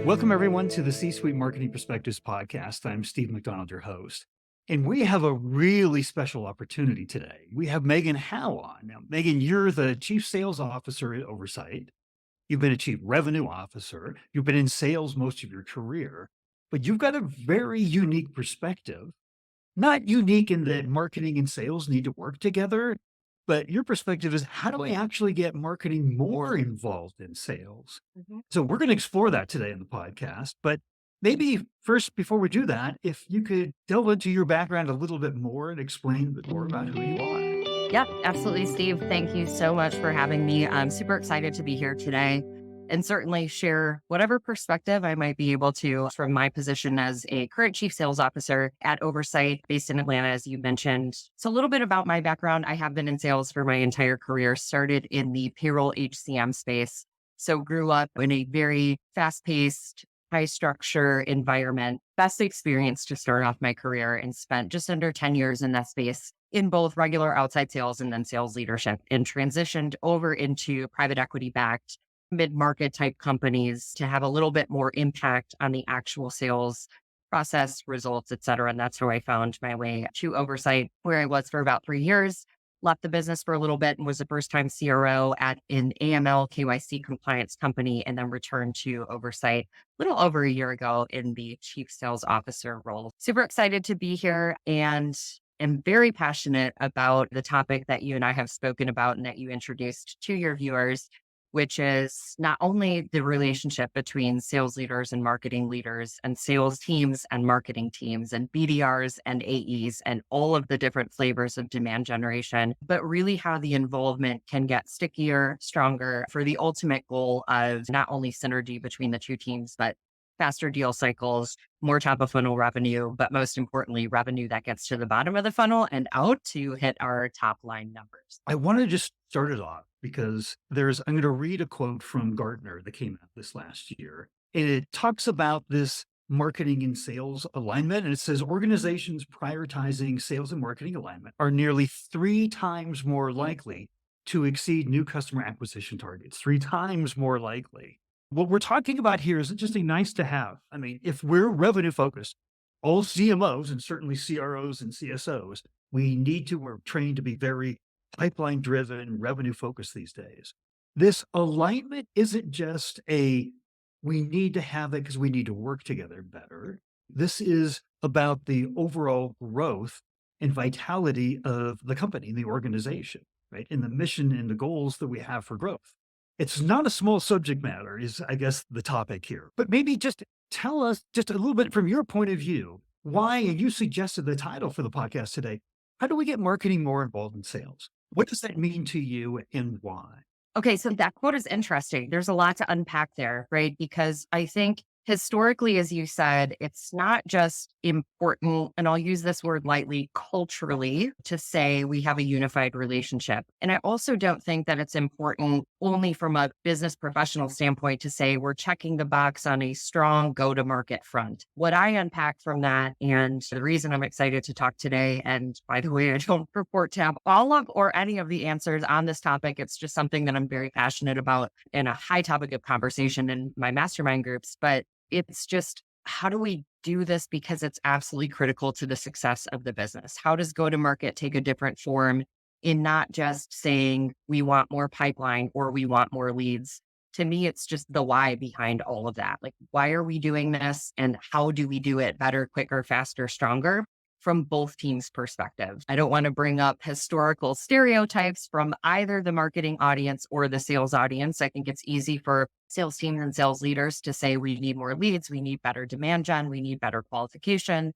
Welcome, everyone, to the C-Suite Marketing Perspectives podcast. I'm Steve McDonald, your host. And we have a really special opportunity today. We have Megan Howe on. Now, Megan, you're the Chief Sales Officer at Oversight. You've been a Chief Revenue Officer. You've been in sales most of your career, but you've got a very unique perspective. Not unique in that marketing and sales need to work together, but your perspective is how do we actually get marketing more involved in sales? So we're going to explore that today in the podcast. But maybe first, before we do that, if you could delve into your background a little bit more and explain a bit more about who you are. Yeah, absolutely, Steve. Thank you so much for having me. I'm super excited to be here today and certainly share whatever perspective I might be able to from my position as a current chief sales officer at Oversight based in Atlanta, as you mentioned. So a little bit about my background. I have been in sales for my entire career, started in the payroll HCM space. So grew up in a very fast-paced, high structure environment. Best experience to start off my career and spent just under 10 years in that space in both regular outside sales and then sales leadership, and transitioned over into private equity backed mid-market type companies to have a little bit more impact on the actual sales process, results, et cetera. And that's how I found my way to Oversight, where I was for about 3 years. Left the business for a little bit and was a first-time CRO at an AML KYC compliance company, and then returned to Oversight a little over a year ago in the Chief Sales Officer role. Super excited to be here and am very passionate about the topic that you and I have spoken about and that you introduced to your viewers, which is not only the relationship between sales leaders and marketing leaders and sales teams and marketing teams and BDRs and AEs and all of the different flavors of demand generation, but really how the involvement can get stickier, stronger for the ultimate goal of not only synergy between the two teams, but faster deal cycles, more top of funnel revenue, but most importantly, revenue that gets to the bottom of the funnel and out to hit our top line numbers. I want to just start it off because I'm going to read a quote from Gartner that came out this last year. And it talks about this marketing and sales alignment. And it says organizations prioritizing sales and marketing alignment are nearly 3 times more likely to exceed new customer acquisition targets, 3 times more likely. What we're talking about here is just a nice to have. I mean, if we're revenue focused, all CMOs and certainly CROs and CSOs, we're trained to be very pipeline driven, revenue focused these days. This alignment isn't just we need to have it because we need to work together better. This is about the overall growth and vitality of the company, the organization, right? And the mission and the goals that we have for growth. It's not a small subject matter is, I guess, the topic here, but maybe just tell us just a little bit from your point of view, why, and you suggested the title for the podcast today, how do we get marketing more involved in sales? What does that mean to you and why? Okay, so that quote is interesting. There's a lot to unpack there, right? Because I think historically, as you said, it's not just important, and I'll use this word lightly, culturally, to say we have a unified relationship. And I also don't think that it's important only from a business professional standpoint to say we're checking the box on a strong go-to-market front. What I unpack from that, and the reason I'm excited to talk today, and by the way, I don't purport to have all of or any of the answers on this topic. It's just something that I'm very passionate about and a high topic of conversation in my mastermind groups. But it's just, how do we do this? Because it's absolutely critical to the success of the business. How does go-to-market take a different form in not just saying we want more pipeline or we want more leads? To me, it's just the why behind all of that. Like, why are we doing this and how do we do it better, quicker, faster, stronger? From both teams' perspectives. I don't want to bring up historical stereotypes from either the marketing audience or the sales audience. I think it's easy for sales teams and sales leaders to say we need more leads, we need better demand gen, we need better qualification.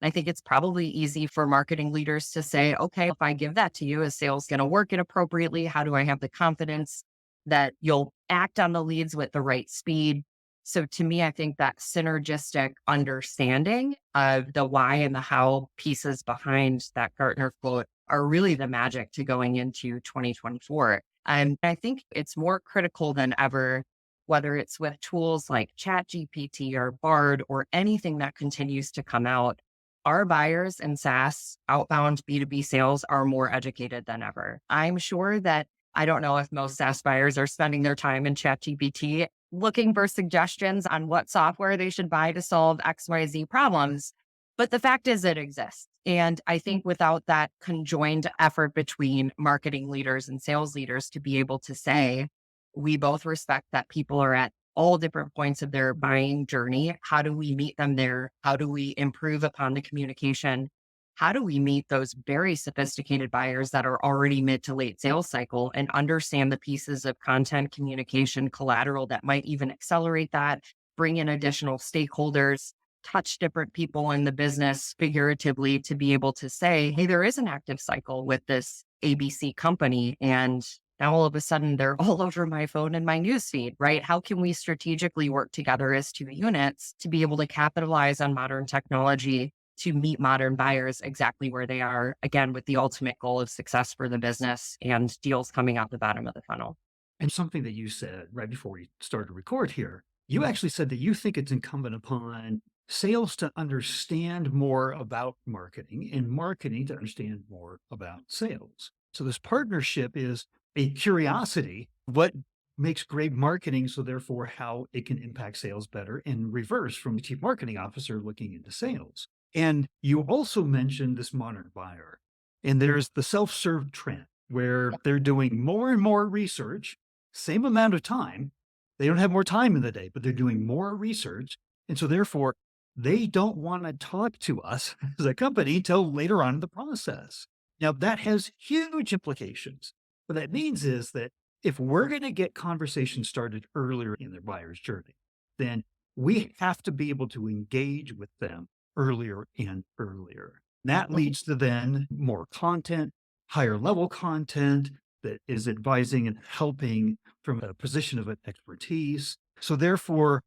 I think it's probably easy for marketing leaders to say, okay, if I give that to you, is sales going to work it appropriately? How do I have the confidence that you'll act on the leads with the right speed? So to me, I think that synergistic understanding of the why and the how pieces behind that Gartner quote are really the magic to going into 2024. And I think it's more critical than ever, whether it's with tools like ChatGPT or Bard or anything that continues to come out. Our buyers in SaaS, outbound B2B sales are more educated than ever. I'm sure that I don't know if most SaaS buyers are spending their time in ChatGPT looking for suggestions on what software they should buy to solve XYZ problems. But the fact is, it exists. And I think without that conjoined effort between marketing leaders and sales leaders to be able to say, we both respect that people are at all different points of their buying journey. How do we meet them there? How do we improve upon the communication? How do we meet those very sophisticated buyers that are already mid to late sales cycle and understand the pieces of content, communication, collateral that might even accelerate that, bring in additional stakeholders, touch different people in the business figuratively to be able to say, hey, there is an active cycle with this ABC company. And now all of a sudden they're all over my phone and my newsfeed, right? How can we strategically work together as two units to be able to capitalize on modern technology to meet modern buyers exactly where they are, again, with the ultimate goal of success for the business and deals coming out the bottom of the funnel? And something that you said right before we started to record here, you actually said that you think it's incumbent upon sales to understand more about marketing and marketing to understand more about sales. So this partnership is a curiosity. What makes great marketing? So therefore, how it can impact sales better in reverse from the chief marketing officer looking into sales. And you also mentioned this modern buyer. And there's the self-serve trend where they're doing more and more research, same amount of time. They don't have more time in the day, but they're doing more research. And so therefore, they don't want to talk to us as a company till later on in the process. Now, that has huge implications. What that means is that if we're going to get conversations started earlier in their buyer's journey, then we have to be able to engage with them earlier and earlier. That leads to then more content, higher level content that is advising and helping from a position of expertise. So therefore,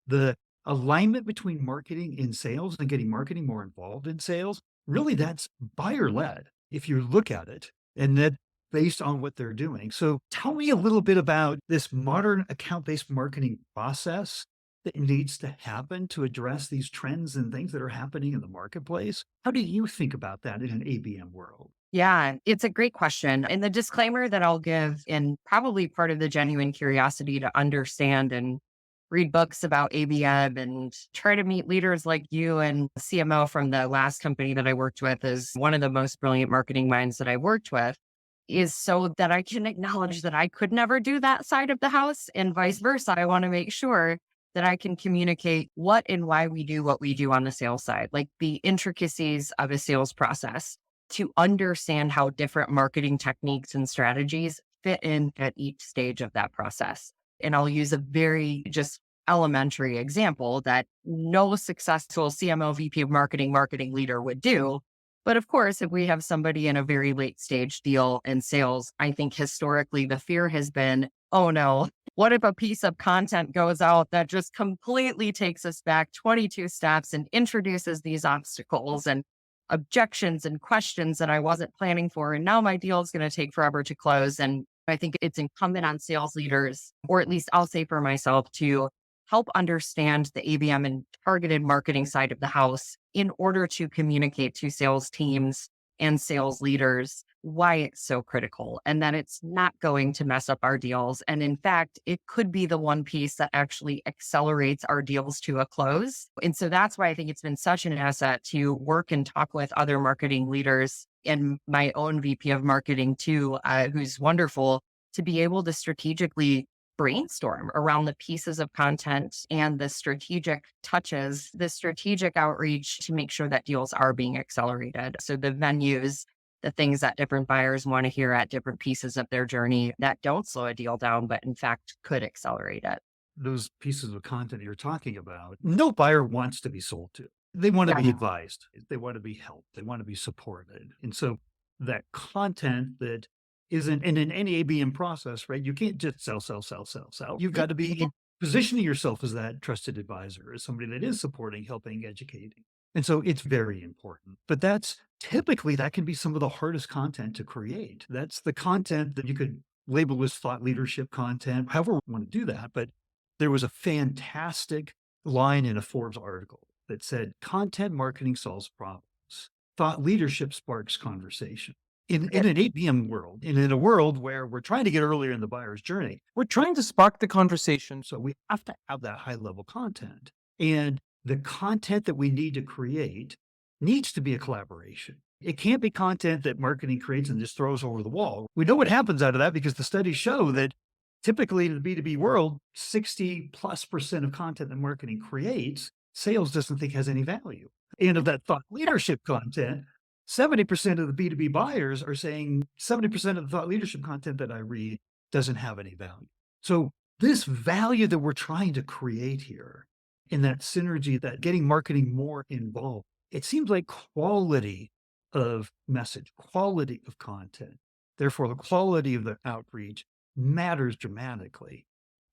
the alignment between marketing and sales and getting marketing more involved in sales, really that's buyer led if you look at it and that based on what they're doing. So tell me a little bit about this modern account based marketing process that needs to happen to address these trends and things that are happening in the marketplace. How do you think about that in an ABM world? Yeah, it's a great question. And the disclaimer that I'll give, and probably part of the genuine curiosity to understand and read books about ABM and try to meet leaders like you and CMO from the last company that I worked with is one of the most brilliant marketing minds that I worked with, is so that I can acknowledge that I could never do that side of the house and vice versa. I want to make sure that I can communicate what and why we do what we do on the sales side, like the intricacies of a sales process, to understand how different marketing techniques and strategies fit in at each stage of that process. And I'll use a very just elementary example that no successful CMO, VP of marketing leader would do. But of course, if we have somebody in a very late stage deal in sales, I think historically the fear has been, oh no, what if a piece of content goes out that just completely takes us back 22 steps and introduces these obstacles and objections and questions that I wasn't planning for. And now my deal is going to take forever to close. And I think it's incumbent on sales leaders, or at least I'll say for myself, to help understand the ABM and targeted marketing side of the house in order to communicate to sales teams and sales leaders why it's so critical and that it's not going to mess up our deals. And in fact, it could be the one piece that actually accelerates our deals to a close. And so that's why I think it's been such an asset to work and talk with other marketing leaders and my own VP of marketing too, who's wonderful, to be able to strategically brainstorm around the pieces of content and the strategic touches, the strategic outreach to make sure that deals are being accelerated. So the venues, the things that different buyers want to hear at different pieces of their journey that don't slow a deal down, but in fact could accelerate it. Those pieces of content you're talking about, no buyer wants to be sold to. They want to Yeah. be advised. They want to be helped. They want to be supported. And so that content that isn't and in any ABM process, right? You can't just sell, sell, sell, sell, sell. You've got to be positioning yourself as that trusted advisor, as somebody that is supporting, helping, educating. And so it's very important. But that's typically that can be some of the hardest content to create. That's the content that you could label as thought leadership content, however we want to do that. But there was a fantastic line in a Forbes article that said, content marketing solves problems. Thought leadership sparks conversation. in an ABM world, and in a world where we're trying to get earlier in the buyer's journey, We're trying to spark the conversation. so we have to have that high level content. And the content that we need to create needs to be a collaboration. It can't be content that marketing creates and just throws over the wall. We know what happens out of that because the studies show that typically in the B2B world, 60+% of content that marketing creates, sales doesn't think has any value. And of that thought leadership content, 70% of the B2B buyers are saying 70% of the thought leadership content that I read doesn't have any value. So this value that we're trying to create here in that synergy, that getting marketing more involved, it seems like quality of message, quality of content, therefore the quality of the outreach matters dramatically.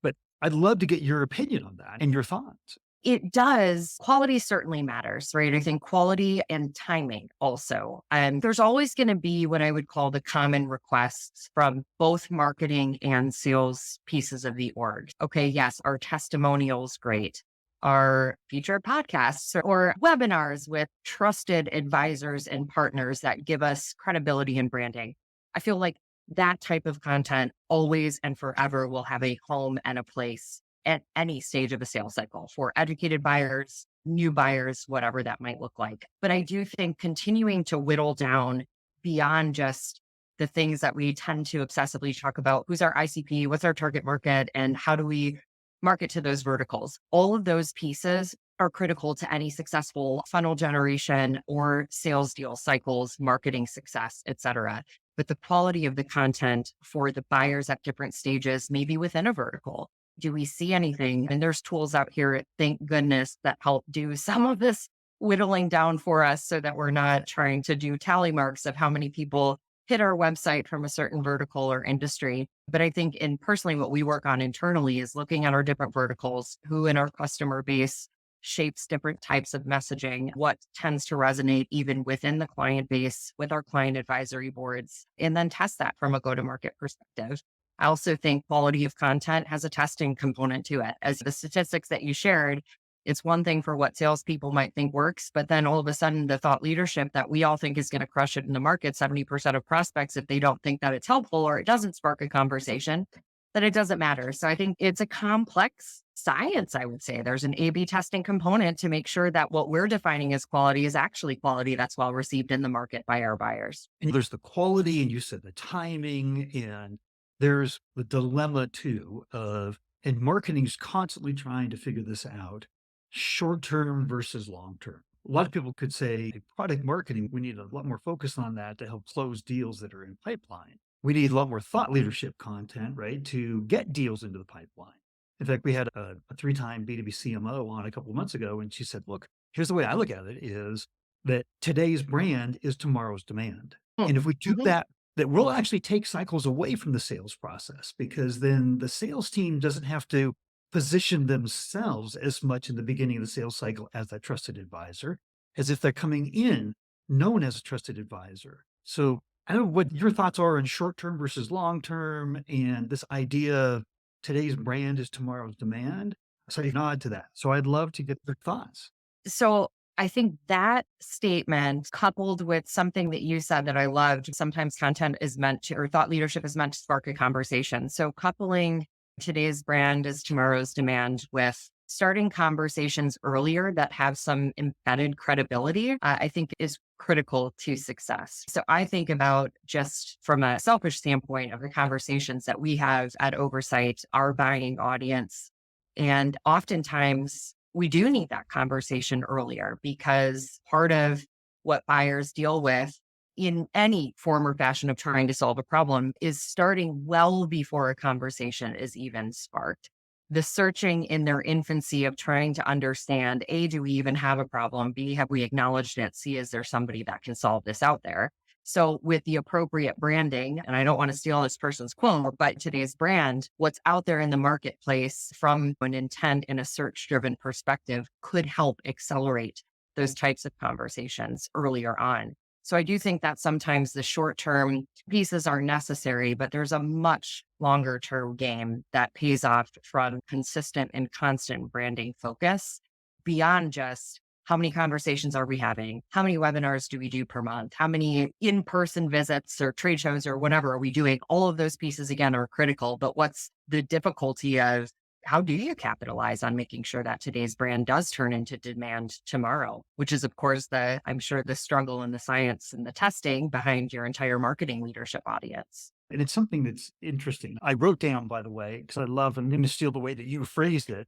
But I'd love to get your opinion on that and your thoughts. It does. Quality certainly matters, right? I think quality and timing also. And there's always going to be what I would call the common requests from both marketing and sales pieces of the org. Okay, yes, our testimonials, great. Our featured podcasts or webinars with trusted advisors and partners that give us credibility and branding. I feel like that type of content always and forever will have a home and a place at any stage of a sales cycle for educated buyers, new buyers, whatever that might look like. But I do think continuing to whittle down beyond just the things that we tend to obsessively talk about, who's our ICP, what's our target market, and how do we market to those verticals. All of those pieces are critical to any successful funnel generation or sales deal cycles, marketing success, et cetera. But the quality of the content for the buyers at different stages, maybe within a vertical. Do we see anything? And there's tools out here, thank goodness, that help do some of this whittling down for us so that we're not trying to do tally marks of how many people hit our website from a certain vertical or industry. But I think in personally what we work on internally is looking at our different verticals, who in our customer base shapes different types of messaging, what tends to resonate even within the client base with our client advisory boards, and then test that from a go-to-market perspective. I also think quality of content has a testing component to it. As the statistics that you shared, it's one thing for what salespeople might think works, but then all of a sudden the thought leadership that we all think is going to crush it in the market, 70% of prospects, if they don't think that it's helpful or it doesn't spark a conversation, that it doesn't matter. So I think it's a complex science, I would say. There's an A/B testing component to make sure that what we're defining as quality is actually quality that's well received in the market by our buyers. And there's the quality, and you said the timing, and there's the dilemma too of, and marketing's constantly trying to figure this out, short term versus long term. A lot of people could say product marketing, we need a lot more focus on that to help close deals that are in pipeline. We need a lot more thought leadership content, right, to get deals into the pipeline. In fact, we had a three-time B2B CMO on a couple of months ago, and she said, look, here's the way I look at it is that today's brand is tomorrow's demand. And if we do Mhm. that, that will actually take cycles away from the sales process, because then the sales team doesn't have to position themselves as much in the beginning of the sales cycle as that trusted advisor, as if they're coming in known as a trusted advisor. So I don't know what your thoughts are on short term versus long term, and this idea of today's brand is tomorrow's demand. So you nod to that. So I'd love to get your thoughts. So I think that statement coupled with something that you said that I loved, sometimes content is meant to, or thought leadership is meant to spark a conversation. So coupling today's brand is tomorrow's demand with starting conversations earlier that have some embedded credibility, I think is critical to success. So I think about just from a selfish standpoint of the conversations that we have at Oversight, our buying audience. And oftentimes we do need that conversation earlier because part of what buyers deal with in any form or fashion of trying to solve a problem is starting well before a conversation is even sparked. The searching in their infancy of trying to understand, A, do we even have a problem? B, have we acknowledged it? C, is there somebody that can solve this out there? So with the appropriate branding, and I don't want to steal this person's quote, but today's brand, what's out there in the marketplace from an intent and a search-driven perspective could help accelerate those types of conversations earlier on. So I do think that sometimes the short-term pieces are necessary, but there's a much longer-term game that pays off from consistent and constant branding focus beyond just How many conversations are we having? How many webinars do we do per month? How many in-person visits or trade shows or whatever are we doing? All of those pieces, again, are critical. But what's the difficulty of how do you capitalize on making sure that today's brand does turn into demand tomorrow? Which is, of course, I'm sure, the struggle and the science and the testing behind your entire marketing leadership audience. And it's something that's interesting. I wrote down, by the way, because I love, and I'm going to steal the way that you phrased it,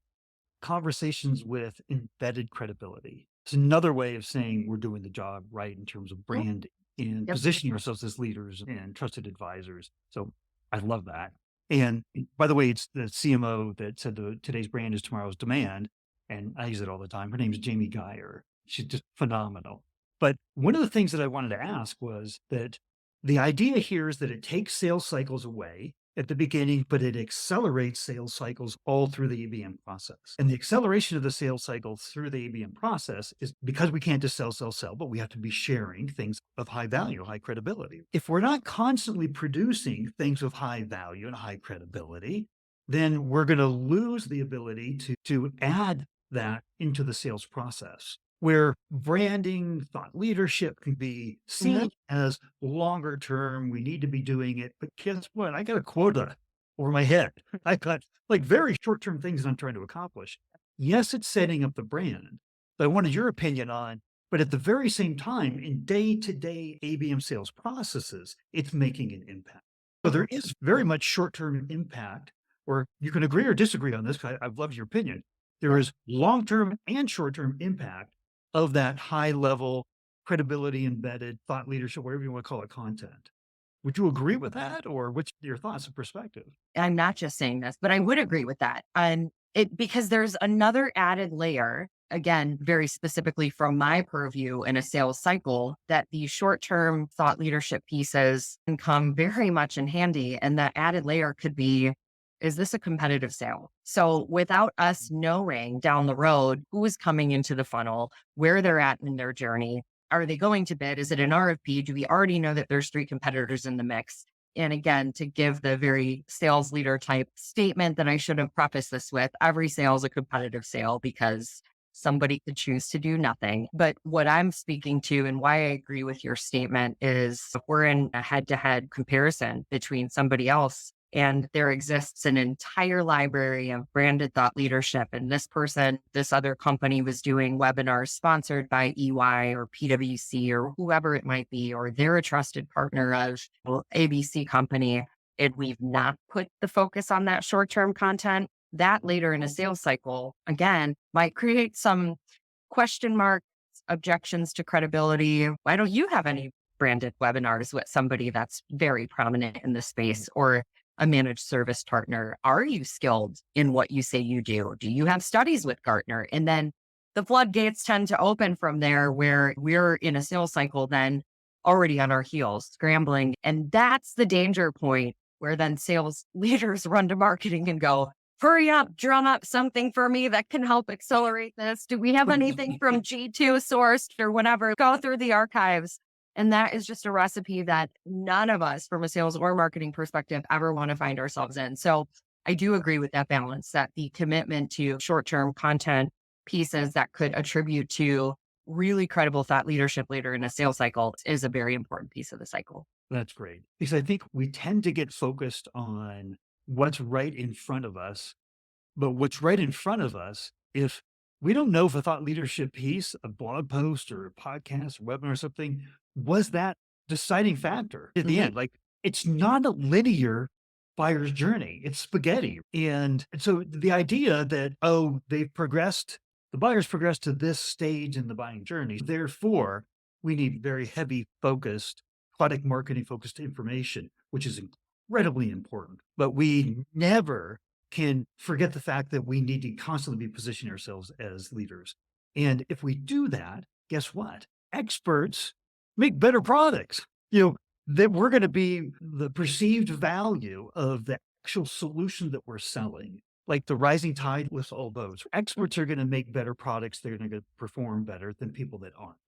conversations with embedded credibility. It's another way of saying we're doing the job right in terms of brand and Yep. positioning ourselves as leaders and trusted advisors. So I love that. And by the way, it's the CMO that said today's brand is tomorrow's demand. And I use it all the time. Her name is Jamie Geyer. She's just phenomenal. But one of the things that I wanted to ask was that the idea here is that it takes sales cycles away at the beginning, but it accelerates sales cycles all through the ABM process. And the acceleration of the sales cycle through the ABM process is because we can't just sell, but we have to be sharing things of high value, high credibility. If we're not constantly producing things of high value and high credibility, then we're going to lose the ability to add that into the sales process, where branding, thought leadership can be seen as longer term. We need to be doing it. But guess what? I got a quota over my head. I got like very short term things that I'm trying to accomplish. Yes, it's setting up the brand that I wanted your opinion on. But at the very same time, in day to day ABM sales processes, it's making an impact. So there is very much short term impact, or you can agree or disagree on this. I've loved your opinion. There is long term and short term impact of that high level credibility embedded thought leadership, whatever you want to call it, content. Would you agree with that, or what's your thoughts and perspective? I'm not just saying this, but I would agree with that. And because there's another added layer, again, very specifically from my purview in a sales cycle, that the short-term thought leadership pieces can come very much in handy. And that added layer could be, is this a competitive sale? So without us knowing down the road who is coming into the funnel, where they're at in their journey, are they going to bid? Is it an RFP? Do we already know that there's 3 competitors in the mix? And again, to give the very sales leader type statement that I should have prefaced this with, every sale is a competitive sale because somebody could choose to do nothing. But what I'm speaking to and why I agree with your statement is if we're in a head-to-head comparison between somebody else and there exists an entire library of branded thought leadership, and this other company was doing webinars sponsored by EY or PwC or whoever it might be, or they're a trusted partner of ABC company, and we've not put the focus on that short-term content, that later in a sales cycle, again, might create some question marks, objections to credibility. Why don't you have any branded webinars with somebody that's very prominent in the space, or a managed service partner? Are you skilled in what you say you do? Do you have studies with Gartner? And then the floodgates tend to open from there, where we're in a sales cycle then already on our heels, scrambling. And that's the danger point where then sales leaders run to marketing and go, hurry up, drum up something for me that can help accelerate this. Do we have anything from G2 sourced or whatever? Go through the archives. And that is just a recipe that none of us from a sales or marketing perspective ever want to find ourselves in. So I do agree with that balance, that the commitment to short-term content pieces that could attribute to really credible thought leadership later in a sales cycle is a very important piece of the cycle. That's great. Because I think we tend to get focused on what's right in front of us, but what's right in front of us, if we don't know if a thought leadership piece, a blog post or a podcast, or webinar or something, was that deciding factor at the end. Like, it's not a linear buyer's journey. It's spaghetti. And so the idea that, oh, the buyer's progressed to this stage in the buying journey. Therefore, we need very heavy focused, product marketing focused information, which is incredibly important. But we never can forget the fact that we need to constantly be positioning ourselves as leaders. And if we do that, guess what? Experts make better products. That we're going to be the perceived value of the actual solution that we're selling. Like the rising tide lifts all boats. Experts are going to make better products. They're going to perform better than people that aren't.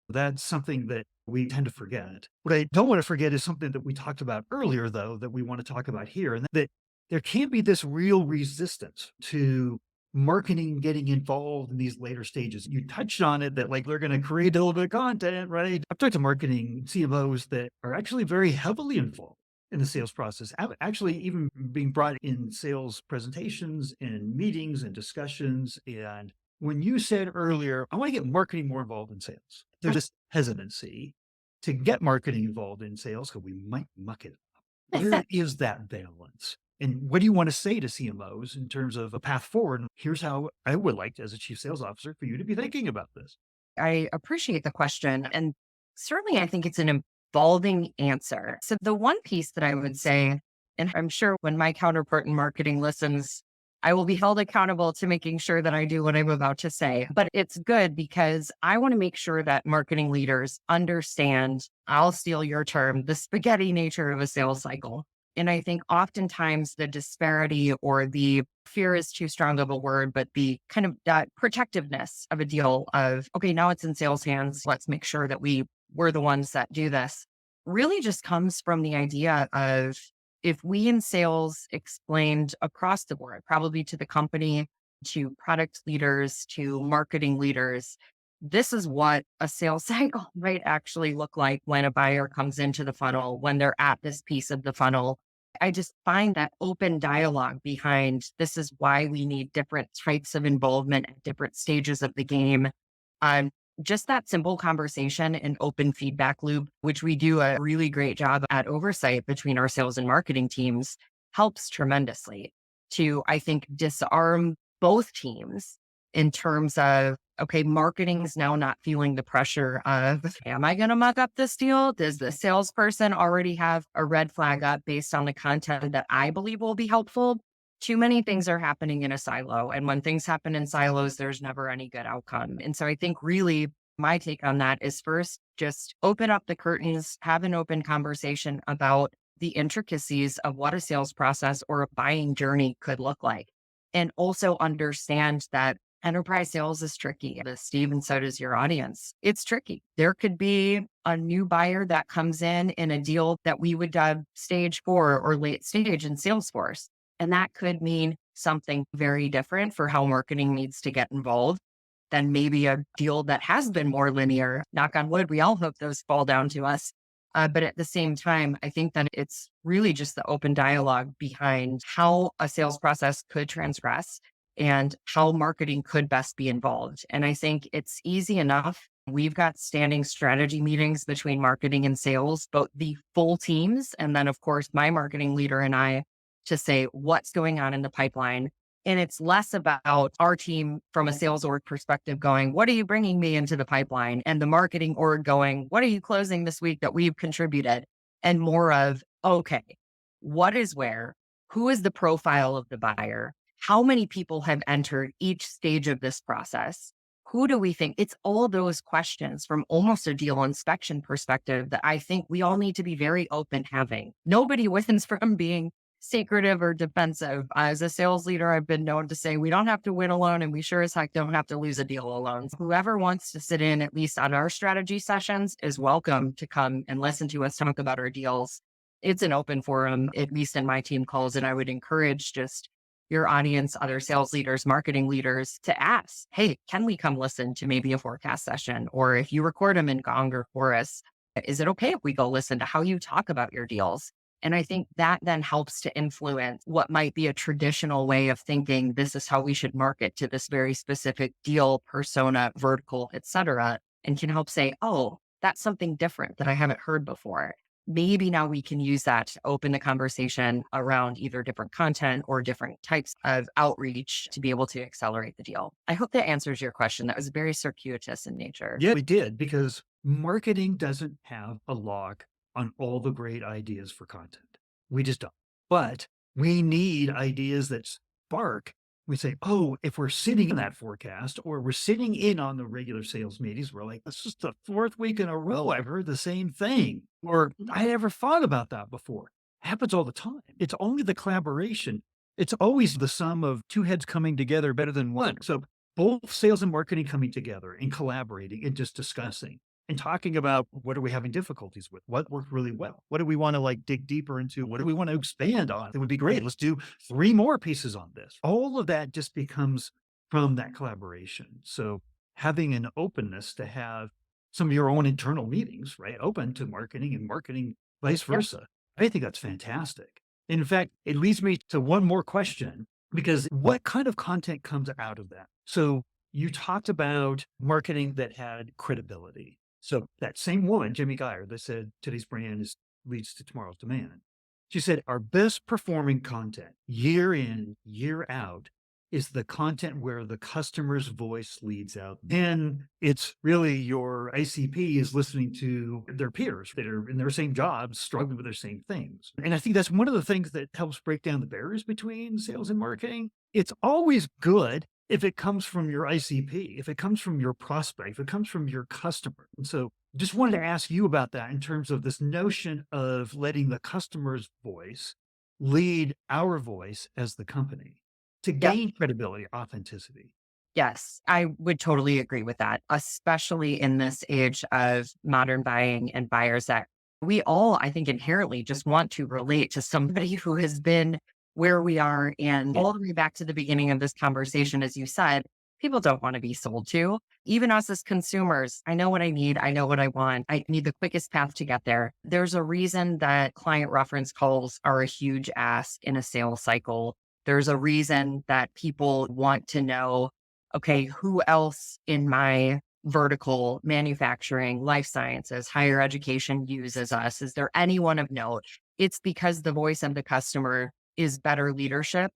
That's something that we tend to forget. What I don't want to forget is something that we talked about earlier, though, that we want to talk about here, and that there can't be this real resistance to marketing getting involved in these later stages. You touched on it that like they're going to create a little bit of content, right? I've talked to marketing CMOs that are actually very heavily involved in the sales process, actually even being brought in sales presentations and meetings and discussions. And when you said earlier, I want to get marketing more involved in sales, there's this hesitancy to get marketing involved in sales because we might muck it up. Where is that balance? And what do you want to say to CMOs in terms of a path forward? Here's how I would like, as a chief sales officer, for you to be thinking about this. I appreciate the question. And certainly, I think it's an evolving answer. So, the one piece that I would say, and I'm sure when my counterpart in marketing listens, I will be held accountable to making sure that I do what I'm about to say. But it's good because I want to make sure that marketing leaders understand, I'll steal your term, the spaghetti nature of a sales cycle. And I think oftentimes the disparity or the fear is too strong of a word, but the kind of that protectiveness of a deal of, okay, now it's in sales hands. Let's make sure that we're the ones that do this really just comes from the idea of if we in sales explained across the board, probably to the company, to product leaders, to marketing leaders, this is what a sales cycle might actually look like when a buyer comes into the funnel, when they're at this piece of the funnel. I just find that open dialogue behind this is why we need different types of involvement at different stages of the game. Um, just that simple conversation and open feedback loop, which we do a really great job at Oversight between our sales and marketing teams, helps tremendously to, I think, disarm both teams in terms of, okay, marketing is now not feeling the pressure of, am I going to muck up this deal? Does the salesperson already have a red flag up based on the content that I believe will be helpful? Too many things are happening in a silo. And when things happen in silos, there's never any good outcome. And so I think really my take on that is first, just open up the curtains, have an open conversation about the intricacies of what a sales process or a buying journey could look like. And also understand that enterprise sales is tricky. Steve, and so does your audience. It's tricky. There could be a new buyer that comes in a deal that we would stage 4 or late stage in Salesforce. And that could mean something very different for how marketing needs to get involved than maybe a deal that has been more linear. Knock on wood, we all hope those fall down to us. But at the same time, I think that it's really just the open dialogue behind how a sales process could transgress and how marketing could best be involved. And I think it's easy enough. We've got standing strategy meetings between marketing and sales, both the full teams, and then, of course, my marketing leader and I to say what's going on in the pipeline. And it's less about our team from a sales org perspective going, what are you bringing me into the pipeline? And the marketing org going, what are you closing this week that we've contributed? And more of, okay, what is where? Who is the profile of the buyer? How many people have entered each stage of this process? Who do we think? It's all those questions from almost a deal inspection perspective that I think we all need to be very open having. Nobody wins from being secretive or defensive. As a sales leader, I've been known to say, we don't have to win alone and we sure as heck don't have to lose a deal alone. Whoever wants to sit in, at least on our strategy sessions, is welcome to come and listen to us talk about our deals. It's an open forum, at least in my team calls. And I would encourage just your audience, other sales leaders, marketing leaders to ask, hey, can we come listen to maybe a forecast session? Or if you record them in Gong or Chorus, is it okay if we go listen to how you talk about your deals? And I think that then helps to influence what might be a traditional way of thinking. This is how we should market to this very specific deal, persona, vertical, et cetera, and can help say, oh, that's something different that I haven't heard before. Maybe now we can use that to open the conversation around either different content or different types of outreach to be able to accelerate the deal. I hope that answers your question. That was very circuitous in nature. Yeah, we did, because marketing doesn't have a log on all the great ideas for content. We just don't. But we need ideas that spark. We say, oh, if we're sitting in that forecast or we're sitting in on the regular sales meetings, we're like, this is the 4th week in a row I've heard the same thing. Or I never thought about that before. It happens all the time. It's only the collaboration. It's always the sum of 2 heads coming together better than one. So both sales and marketing coming together and collaborating and just discussing and talking about what are we having difficulties with? What worked really well? What do we want to like dig deeper into? What do we want to expand on? It would be great. Let's do 3 more pieces on this. All of that just becomes from that collaboration. So having an openness to have some of your own internal meetings, right? Open to marketing and marketing vice Yep. versa. I think that's fantastic. In fact, it leads me to one more question because what kind of content comes out of that? So you talked about marketing that had credibility. So that same woman, Jimmy Geyer, that said today's brand is leads to tomorrow's demand. She said our best performing content year in, year out is the content where the customer's voice leads out. Then it's really your ICP is listening to their peers that are in their same jobs, struggling with their same things. And I think that's one of the things that helps break down the barriers between sales and marketing. It's always good if it comes from your ICP, if it comes from your prospect, if it comes from your customer. And so just wanted to ask you about that in terms of this notion of letting the customer's voice lead our voice as the company to Yep. gain credibility, authenticity. Yes, I would totally agree with that, especially in this age of modern buying and buyers that we all, I think, inherently just want to relate to somebody who has been where we are. And all the way back to the beginning of this conversation, as you said, people don't want to be sold to. Even us as consumers, I know what I need. I know what I want. I need the quickest path to get there. There's a reason that client reference calls are a huge ask in a sales cycle. There's a reason that people want to know, okay, who else in my vertical, manufacturing, life sciences, higher education uses us? Is there anyone of note? It's because the voice of the customer is better leadership.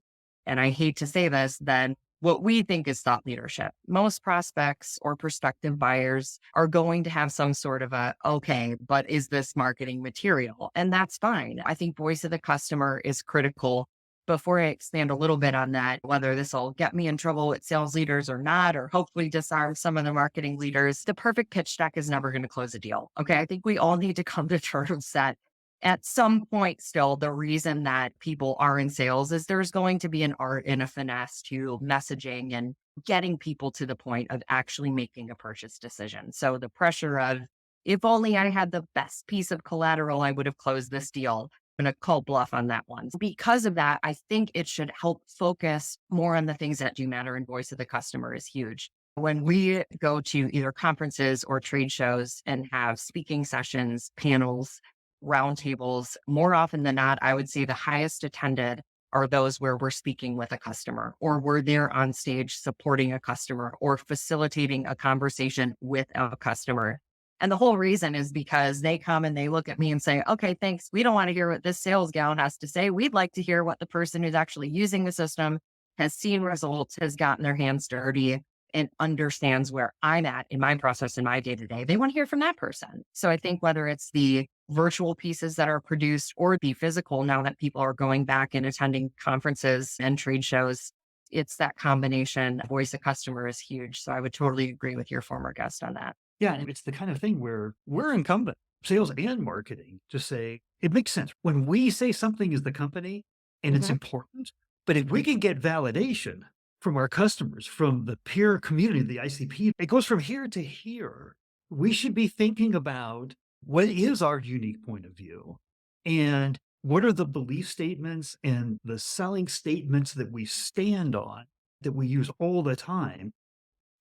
And I hate to say this, than what we think is thought leadership. Most prospects or prospective buyers are going to have some sort of a, okay, but is this marketing material? And that's fine. I think voice of the customer is critical. Before I expand a little bit on that, whether this will get me in trouble with sales leaders or not, or hopefully disarm some of the marketing leaders, the perfect pitch deck is never going to close a deal. Okay. I think we all need to come to terms that at some point still, the reason that people are in sales is there's going to be an art and a finesse to messaging and getting people to the point of actually making a purchase decision. So the pressure of, if only I had the best piece of collateral, I would have closed this deal. I'm going to call bluff on that one. Because of that, I think it should help focus more on the things that do matter, and voice of the customer is huge. When we go to either conferences or trade shows and have speaking sessions, panels, roundtables, more often than not, I would say the highest attended are those where we're speaking with a customer, or we're there on stage supporting a customer or facilitating a conversation with a customer. And the whole reason is because they come and they look at me and say, okay, thanks. We don't want to hear what this sales gal has to say. We'd like to hear what the person who's actually using the system has seen results, has gotten their hands dirty, and understands where I'm at in my process in my day to day. They want to hear from that person. So I think whether it's the virtual pieces that are produced or the physical, now that people are going back and attending conferences and trade shows, it's that combination. Voice of customer is huge. So I would totally agree with your former guest on that. Yeah, and it's the kind of thing where we're incumbent, sales and marketing, to say it makes sense. When we say something is the company and it's Mhm. important, but if we can get validation from our customers, from the peer community, the ICP, it goes from here to here. We should be thinking about what is our unique point of view and what are the belief statements and the selling statements that we stand on that we use all the time.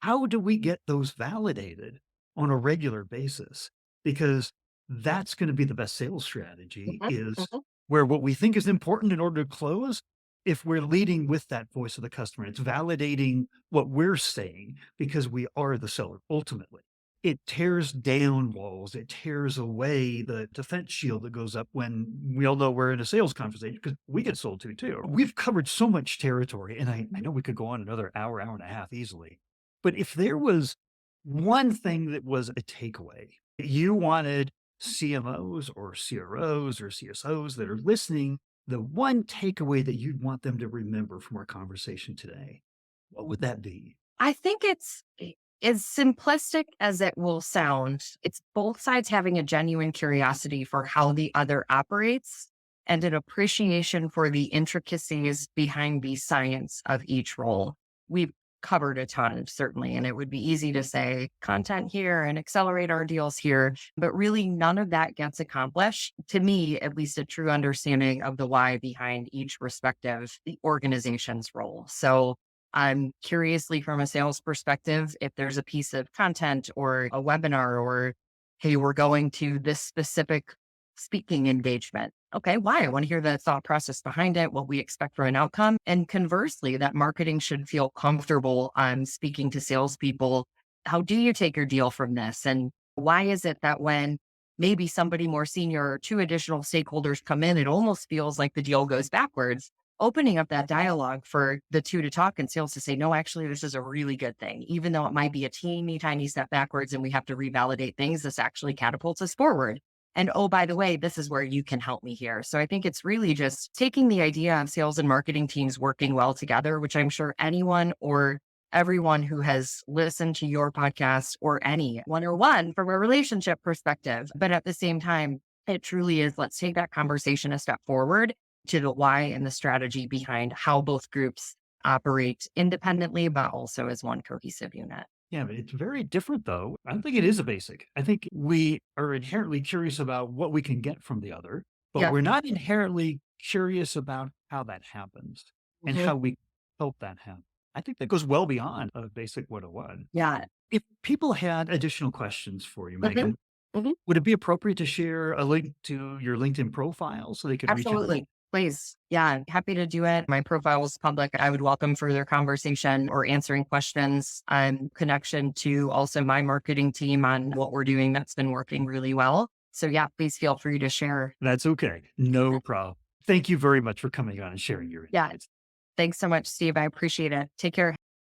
How do we get those validated on a regular basis? Because that's going to be the best sales strategy Mhm. is Mhm. where what we think is important in order to close, if we're leading with that voice of the customer, it's validating what we're saying because we are the seller ultimately. It tears down walls. It tears away the defense shield that goes up when we all know we're in a sales conversation because we get sold to too. We've covered so much territory, and I know we could go on another hour, hour and a half easily. But if there was one thing that was a takeaway, you wanted CMOs or CROs or CSOs that are listening, the one takeaway that you'd want them to remember from our conversation today, what would that be? I think it's as simplistic as it will sound. It's both sides having a genuine curiosity for how the other operates and an appreciation for the intricacies behind the science of each role. We've covered a ton, certainly. And it would be easy to say content here and accelerate our deals here, but really none of that gets accomplished. To me, at least a true understanding of the why behind each respective organization's role. So I'm curiously from a sales perspective, if there's a piece of content or a webinar or, hey, we're going to this specific speaking engagement. Okay, why? I want to hear the thought process behind it, what we expect from an outcome. And conversely, that marketing should feel comfortable on speaking to salespeople. How do you take your deal from this? And why is it that when maybe somebody more senior or two additional stakeholders come in, it almost feels like the deal goes backwards? Opening up that dialogue for the two to talk and sales to say, no, actually, this is a really good thing. Even though it might be a teeny tiny step backwards and we have to revalidate things, this actually catapults us forward. And oh, by the way, this is where you can help me here. So I think it's really just taking the idea of sales and marketing teams working well together, which I'm sure anyone or everyone who has listened to your podcast or any 101 from a relationship perspective. But at the same time, it truly is, let's take that conversation a step forward to the why and the strategy behind how both groups operate independently, but also as one cohesive unit. Yeah, but it's very different though. I don't think it is a basic. I think we are inherently curious about what we can get from the other, but Yeah. we're not inherently curious about how that happens and Mhm. how we help that happen. I think that goes well beyond a basic 101. Yeah. If people had additional questions for you, Mhm. Megan, Mhm. would it be appropriate to share a link to your LinkedIn profile so they could reach out? Absolutely. Please. Yeah, happy to do it. My profile is public. I would welcome further conversation or answering questions and connection to also my marketing team on what we're doing that's been working really well. So yeah, please feel free to share. That's okay. No problem. Thank you very much for coming on and sharing your Yeah. insights. Thanks so much, Steve. I appreciate it. Take care.